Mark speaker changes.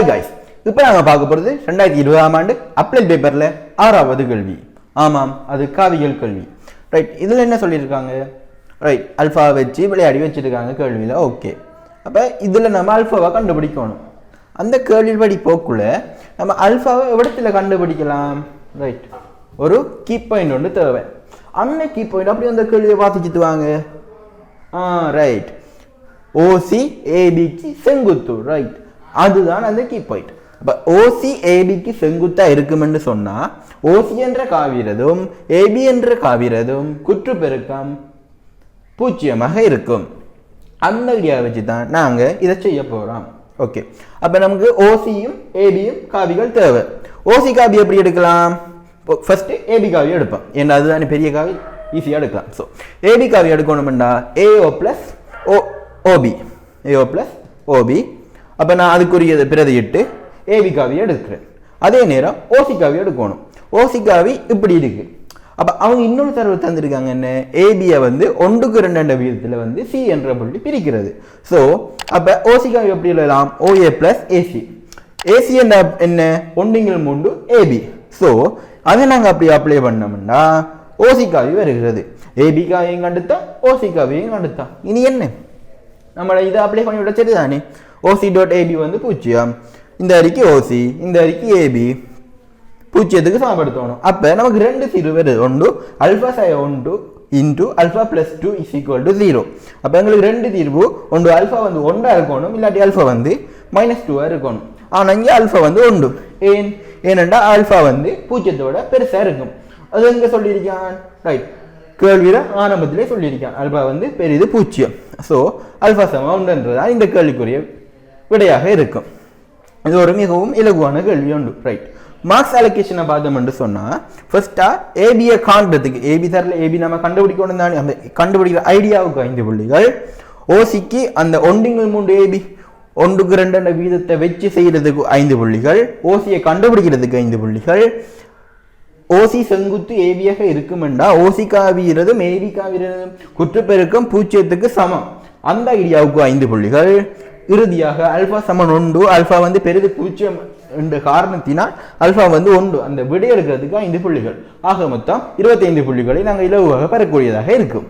Speaker 1: Hi guys, இப்போ நாங்கள் பார்க்க போகிறது 2020ஆம் ஆண்டு அப்ளைட் பேப்பரில் 6வது கேள்வி. ஆமாம், அது காவியல் கேள்வி. ரைட், இதில் என்ன சொல்லியிருக்காங்க? ரைட், அல்ஃபா வச்சு விளையாடி வச்சுருக்காங்க கேள்வியில். ஓகே, அப்போ இதில் நம்ம அல்ஃபாவை கண்டுபிடிக்கணும். அந்த கேள்வி படி போக்குள்ள நம்ம அல்ஃபாவை இடத்துல கண்டுபிடிக்கலாம். ரைட், ஒரு கீ பாயிண்ட் ஒன்று தேவை. அந்த கீ பாயிண்ட் அப்படி அந்த கேள்வியை வாசிச்சுட்டு வாங்க. ரைட், ஓசி ஏபிக்கு செங்குத்து. ரைட், அதுதான் அந்த கீ பாயிண்ட். அப்போ ஓசி ஏபிக்கு செங்குத்தா இருக்குமென்று சொன்னால் ஓசி என்ற காவிரதும் ஏபி என்ற காவிரதும் குற்று பெருக்கம் 0 இருக்கும். அந்த ஐடியா வச்சு தான் நாங்கள் இதை செய்ய போகிறோம். ஓகே, அப்போ நமக்கு ஓசியும் ஏபியும் காவிகள் தேவை. ஓசி காவி எப்படி எடுக்கலாம்? ஃபர்ஸ்ட் ஏபி காவி எடுப்போம். ஏன்னா அதுதான் பெரிய காவி, ஈஸியாக எடுக்கலாம். ஸோ ஏபி காவி எடுக்கணும்னா AO plus OB, AO plus OB. அப்போ நான் அதுக்குரியதை பிரதியிட்டு ஏபி காவியை எடுக்கிறேன். அதே நேரம் ஓசி காவி எடுக்கணும். ஓசி காவி இப்படி இருக்கு. அப்போ அவங்க இன்னொரு தரவு தந்திருக்காங்க. என்ன? ஏபியை வந்து 1:2 வீதத்தில் வந்து சி என்ற புள்ளி பிரிக்கிறது. ஸோ அப்போ ஓசி காவி எப்படி எழுதலாம்? OA plus AC. ஏசி என்ன? 1/3 ஏபி. ஸோ அதை நாங்கள் அப்படி அப்ளை பண்ணோம்னா ஓசி காவி வருகிறது. ஏபி காவியும் கண்டுத்தா ஓசி காவியும் கண்டுத்தா. இனி என்ன? நம்மளை இதை அப்ளை பண்ணி விட சரிதானே? ஓசி டாட் ஏபி வந்து 0, இந்த அறிக்கை ஓசி, இந்த அறிக்கை ஏபி 0க்கு சமப்படுத்தணும். அப்போ நமக்கு 2 தீர்வு வருது. ஒன்று alpha psi 1 into alpha plus 2 is equal to 0. அப்போ எங்களுக்கு 2 தீர்வு. ஒன்று அல்ஃபா வந்து 1 இருக்கணும், இல்லாட்டி அல்ஃபா வந்து -2 இருக்கணும். ஆனால் இங்கே அல்ஃபா வந்து 1. ஏனென்றால் அல்ஃபா வந்து 0ோட பெருசாக இருக்கும். அது எங்கே சொல்லியிருக்கான்? ரைட், கேள்வியில் ஆரம்பத்திலே சொல்லியிருக்கான் அல்ஃபா வந்து பெரிது 0. ஸோ அல்ஃபா சமம் 1என்றதான் இந்த கேள்விக்குரிய விடையாக இருக்கும். இது ஒரு மிகவும் இலகுவான கேள்வி உண்டு. ரைட், மார்க்ஸ் அலோகேஷனை பார்த்தோம் என்று சொன்னால் ஃபர்ஸ்டா ஏபியை காண்றதுக்கு ஏபி தரல ஏபி நம்ம கண்டுபிடிக்கணும் தானே. அந்த கண்டுபிடிக்கிற ஐடியாவுக்கு 5 புள்ளிகள். ஓசிக்கு அந்த 1/3 ஏபி 1:2 வீதத்தை வச்சு செய்யறதுக்கு 5 புள்ளிகள். ஓசியை கண்டுபிடிக்கிறதுக்கு 5 புள்ளிகள். ஓசி செங்குத்து ஏபியாக இருக்குமெண்டா ஓசி காவிரதும் ஏபி காவிரதும் குற்றுப்பெருக்கம் 0க்கு சமம். அந்த ஐடியாவுக்கு 5 புள்ளிகள். இறுதியாக அல்ஃபா சமன் 1, அல்ஃபா வந்து பெரிது 0 என்ற காரணத்தினால் அல்ஃபா வந்து 1, அந்த விடை எடுக்கிறதுக்கு 5 புள்ளிகள். ஆக மொத்தம் 25 புள்ளிகளை நாங்கள் இலகுவாக பெறக்கூடியதாக இருக்கும்.